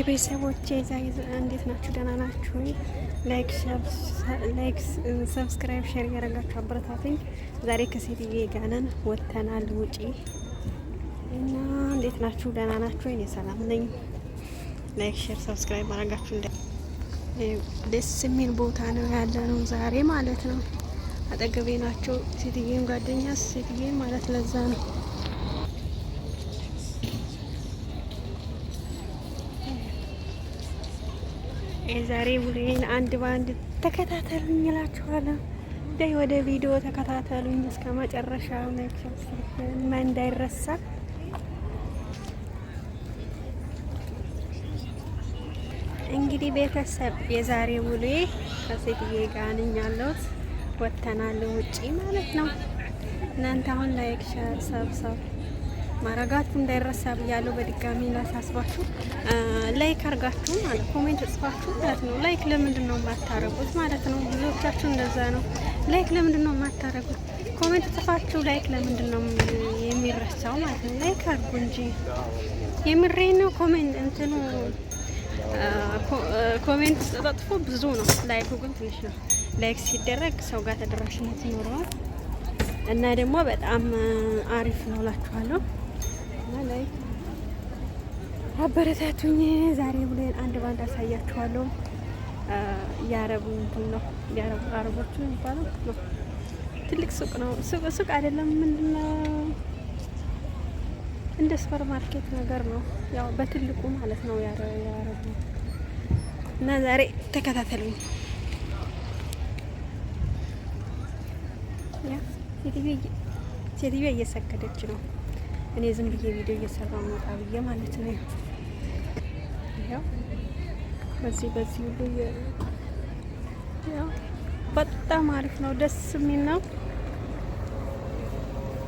ቤተሰቦቼ እንዴት ናችሁ? ደህና ናችሁ? ላይክ ሰብስክራይብ ሼር እያደረጋችሁ አበረታቱኝ። ዛሬ ከሴትዬ ጋር ነን ወጥተናል ውጪ እና እንዴት ናችሁ? ደህና ናችሁ? እኔ ሰላም ነኝ። ላይክ ሼር ሰብስክራይብ ማድረጋችሁ ደስ የሚል ቦታ ነው ያለ ነው ዛሬ ማለት ነው። አጠገቤ ናቸው ሴትዬም ጓደኛ ሴትዬ ማለት ለዛ ነው። የዛሬ ውሎዬን አንድ በአንድ ተከታተሉኝ እላችኋለሁ። ዳይ ወደ ቪዲዮ ተከታተሉኝ እስከ መጨረሻው እንዳይረሳ። እንግዲህ ቤተሰብ የዛሬ ውሎዬ ከሴትዬ ጋር ነኝ ያለሁት። ወጥተናል ውጪ ማለት ነው። እናንተ አሁን ላይክ ሼር ሰብስክራይብ ማረጋችሁ እንዳይረሳ ብያለሁ። በድጋሚ ላሳስባችሁ ላይክ አርጋችሁ ማለት ኮሜንት ጽፋችሁ ማለት ነው። ላይክ ለምንድን ነው የማታረጉት ማለት ነው? ብዙዎቻችሁ እንደዛ ነው። ላይክ ለምንድን ነው የማታረጉት? ኮሜንት ጽፋችሁ ላይክ ለምንድን ነው የሚረሳው ማለት ነው? ላይክ አርጉ እንጂ የምሬ ነው። ኮሜንት ተጠጥፎ ብዙ ነው፣ ላይኩ ግን ትንሽ ነው። ላይክ ሲደረግ ሰው ጋር ተደራሽነት ይኖረዋል እና ደግሞ በጣም አሪፍ ነው እላችኋለሁ። እና ላይክ አበረታቱኝ። ዛሬ ብለን አንድ ባንድ አሳያችኋለሁ። የአረቡ እንትን ነው አረቦቹ የሚባለው ነው። ትልቅ ሱቅ ነው። ሱቅ አይደለም፣ ምንድነው እንደ ሱፐር ማርኬት ነገር ነው። ያው በትልቁ ማለት ነው ያረቡ እና ዛሬ ተከታተሉኝ። ያ ሴትዮ እየሰገደች ነው። እኔ ዝም ብዬ ቪዲዮ እየሰራሁ ነው ብዬ ማለት ነው። ያው በዚህ ሁሉ ያው በጣም አሪፍ ነው፣ ደስ የሚል ነው።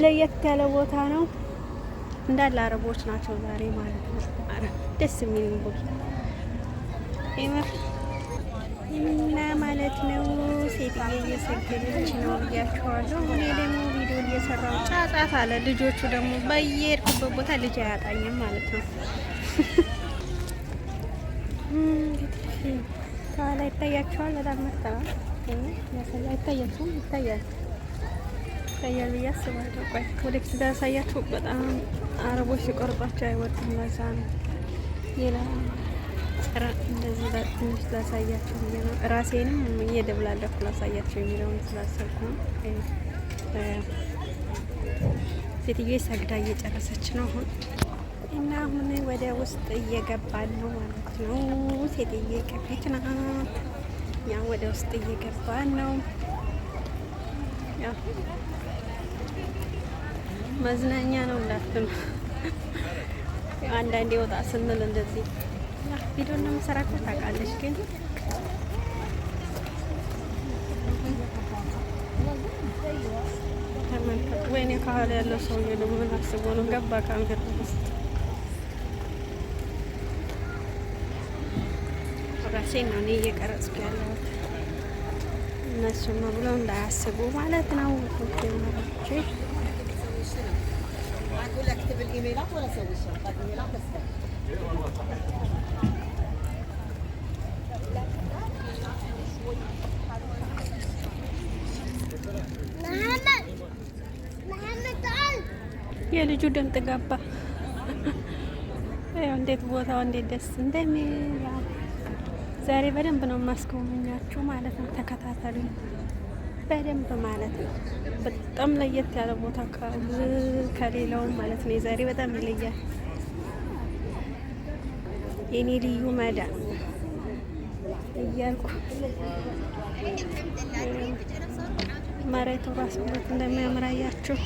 ለየት ያለ ቦታ ነው። እንዳለ አረቦች ናቸው ዛሬ ማለት ነው። ደስ የሚል ቦታ እና ማለት ነው። ሴትዬ እየሰገደች ነው ብያችኋለሁ። እኔ ደግሞ ቪዲዮ እየሰራሁ ጫጫት አለ። ልጆቹ ደግሞ በየሄድኩበት ቦታ ልጅ አያጣኝም ማለት ነው። ከኋላ ይታያችኋል። በጣም መጣ አይታያችሁም? ይታያል ብዬ አስባለሁ። ቆይ ወደፊት እንዳሳያችሁ። በጣም አረቦች ሲቆርጧቸው አይወጡም። ለዛ ነው ሌላ እንደዚህ ትንሽ ላሳያችሁ ብዬ ነው። ራሴንም እየደብላለኩ ላሳያችሁ የሚለውን ስላሰብኩ ነው። ሴትዬ ሰግዳ እየጨረሰች ነው አሁን እና አሁን ወደ ውስጥ እየገባን ነው ማለት ነው። ሴትዬ ከፊት ናት። ያ ወደ ውስጥ እየገባን ነው። ያ መዝናኛ ነው እንዳትሉ። አንዳንዴ ወጣ ስንል እንደዚህ ቪዲዮ እንደምሰራችሁ ታውቃለች። ግን ወይኔ ከኋላ ያለው ሰውዬ ደግሞ ምን አስቦ ነው ገባ ካሜራ ውስጥ? ራሴን ነው እኔ እየቀረጽኩ ያለሁት፣ እነሱም ነው ብለው እንዳያስቡ ማለት ነው። የልጁ ድምጥ ገባ። እንዴት ቦታው እንዴት ደስ እንደሚል ዛሬ በደንብ ነው የማስጎበኛችሁ ማለት ነው። ተከታተሉኝ በደንብ ማለት ነው። በጣም ለየት ያለ ቦታ ከሌላው ማለት ነው። የዛሬ በጣም ይለያል። የኔ ልዩ መዳን እያልኩ መሬቱ ራሱ እንደሚያምራያችሁ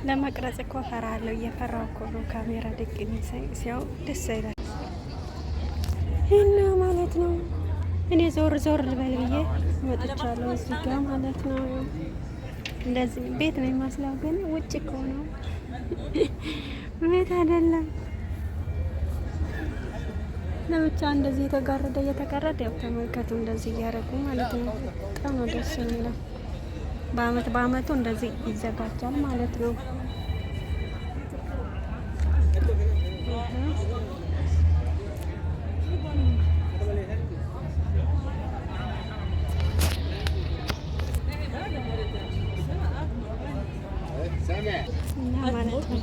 ለመቅረጽ እኮ ፈራለሁ። እየፈራሁ እኮ ነው። ካሜራ ደቅኝ ሲያው ደስ አይላል እና ማለት ነው። እኔ ዞር ልበል ብዬ መጥቻለሁ እዚህ ጋር ማለት ነው። እንደዚህ ቤት ነው የሚመስለው፣ ግን ውጭ እኮ ነው፣ ቤት አይደለም። ለብቻ እንደዚህ እየተቀረደ ያው ተመልከቱ፣ እንደዚህ እያደረጉ ማለት ነው። በጣም ነው ደስ የሚለው። በአመቱ እንደዚህ ይዘጋጃል ማለት ነው። እና ማለት ነው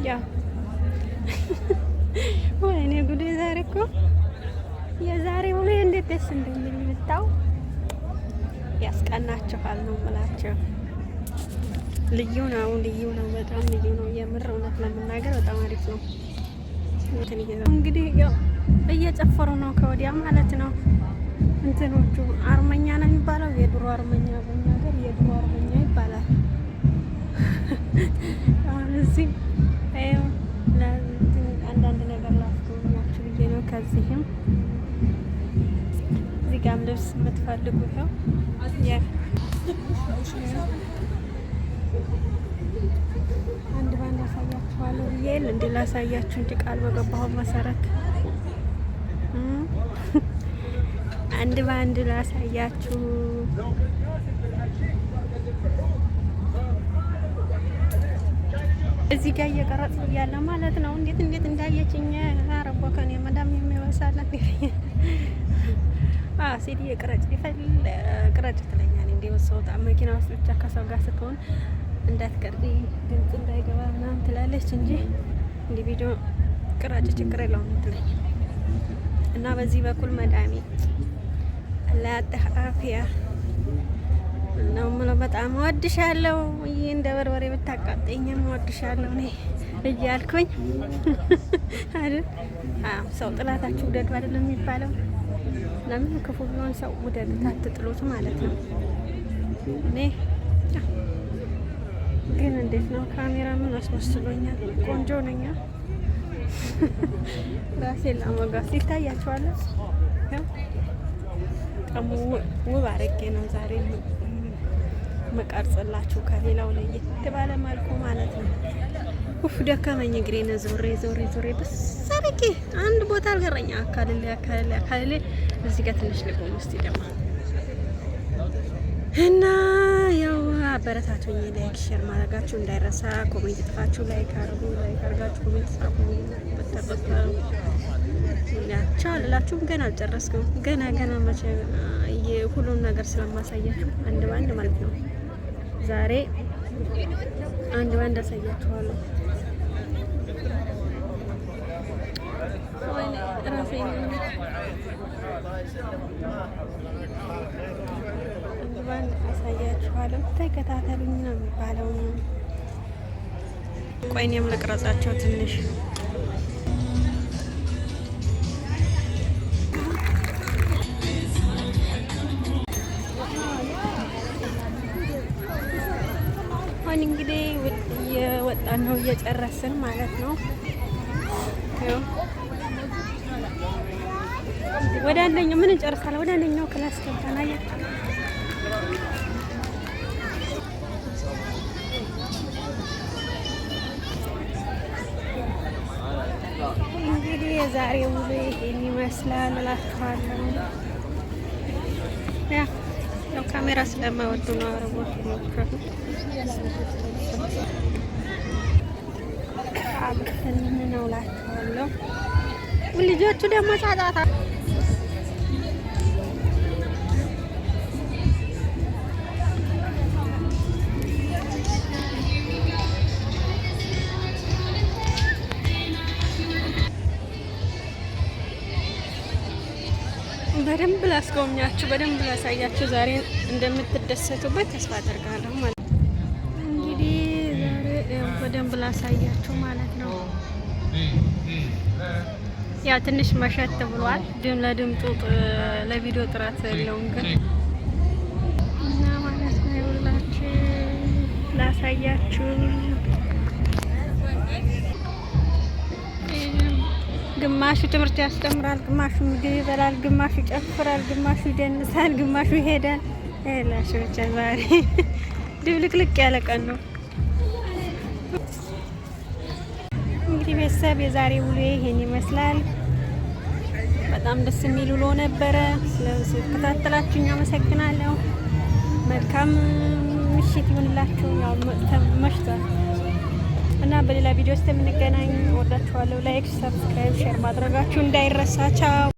ያው ወይኔ ጉዴ! ዛሬ እኮ የዛሬ ውሎ እንዴት ደስ እንደሚል ብታው ያስቀናችኋል ነው የምላቸው። ልዩ ነው፣ ልዩ ነው፣ በጣም ልዩ ነው። የምር እውነት ለመናገር በጣም አሪፍ ነው። እንግዲህ ያው እየጨፈሩ ነው ከወዲያ ማለት ነው። እንትኖቹ አርመኛ ነው የሚባለው፣ የድሮ አርመኛ፣ በእኛ ሀገር የድሮ አርመኛ ይባላል። አሁን እዚህ አንዳንድ ነገር ላስጎብኛችሁ ብዬ ነው። ከዚህም እዚህ ጋም ልብስ የምትፈልጉ ይኸው አንድ ባንድ አሳያችኋለሁ ብዬ እንዲ ላሳያችሁ እንጂ ቃል በገባሁ መሰረት አንድ ባንድ ላሳያችሁ። እዚህ ጋር እየቀረጽ ያለ ማለት ነው። እንዴት እንዳየችኝ አረቦ ከኔ መዳም የሚወሳላት ሴት ቅረጭ ቅረጭ ትለኛል። እንደ ወሰውጣ መኪና ውስጥ ብቻ ከሰው ጋር ስትሆን እንዳትቀርጪ ድምፅ እንዳይገባ ምናምን ትላለች እንጂ እንደ ቪዲዮ ቅረጭ ችግር የለውም ትለኝ እና በዚህ በኩል መዳሜ አላህ አፍያ ነው የምለው። በጣም እወድሻለሁ እንደ በርበሬ ብታቃጠኝም እወድሻለሁ እኔ እያልኩኝ አይደል? ሰው ጥላታችሁ ውደዱ አይደለም የሚባለው? ለምን ክፉ ቢሆን ሰው ውደዱት አትጥሉት ማለት ነው። እኔ ግን እንዴት ነው ካሜራ ምን አስመስሎኛል? ቆንጆ ነኛ። ራሴን ለማጋስ ይታያችኋል። በጣም ውብ አድርጌ ነው ዛሬ መቀርጽላችሁ ከሌላው ለየት ባለ መልኩ ማለት ነው። ኡፍ ደከመኝ እግሬን ዞሬ በሰረቂ አንድ ቦታ አልገረኛ አካልሌ እዚህ ጋር ትንሽ ልቆም እስቲ ደግሞ እና ያው አበረታቱኝ። ላይክ ሼር ማድረጋችሁ እንዳይረሳ። ኮሜንት ጥፋችሁ ላይክ አድርጋችሁ ኮሜንት ጻፉ። በተበቀ ያቻው አላችሁም። ገና አልጨረስኩም። ገና መቼ ሁሉን ነገር ስለማሳያችሁ አንድ ባንድ ማለት ነው። ዛሬ አንድ ባንድ አሳያችኋለሁ። አንድ ባንድ አሳያችኋለሁ። ተከታተሉኝ ነው የሚባለው። ቆይ እኔም ልቅረጻቸው ትንሽ እንግዲህ እየወጣን ነው እየጨረስን ማለት ነው። ወደ አንደኛው ምን እንጨርሳለን? ወደ አንደኛው ክላስ ገብተን አያችሁ። እንግዲህ የዛሬ ውሎ ይሄን ይመስላል እላችኋለሁ። ያው ካሜራ ስለማይወዱ ነው አረቦች ሞክረው ነው እላችኋለሁ። ልጆቹ ደግሞ ጫጫታ በደንብ ላስጎብኛችሁ፣ በደንብ ላሳያችሁ። ዛሬ እንደምትደሰቱበት ተስፋ አደርጋለሁ ማለት ነው። እንግዲህ ዛሬ በደንብ ላሳያችሁ ማለት ነው። ያው ትንሽ መሸት ብሏል። ለድምጡ ለቪዲዮ ጥራት የለውም ግን እና ማለት ነው ይኸውላችሁ ላሳያችሁ። ግማሹ ትምህርት ያስተምራል፣ ግማሹ ምግብ ይበላል፣ ግማሹ ይጨፍራል፣ ግማሹ ይደንሳል፣ ግማሹ ይሄዳል። እላችሁ ብቻ ዛሬ ድብልቅልቅ ያለ ቀን ነው። እንግዲህ ቤተሰብ የዛሬ ውሎ ይሄን ይመስላል። በጣም ደስ የሚል ውሎ ነበረ። ስለዚህ ተከታተላችሁኝ አመሰግናለሁ። መልካም ምሽት ይሁንላችሁ። ያው መሽቷል እና በሌላ ቪዲዮ ውስጥ የምንገናኝ። ወዳችኋለሁ። ላይክ፣ ሰብስክራይብ፣ ሼር ማድረጋችሁ እንዳይረሳ። ቻው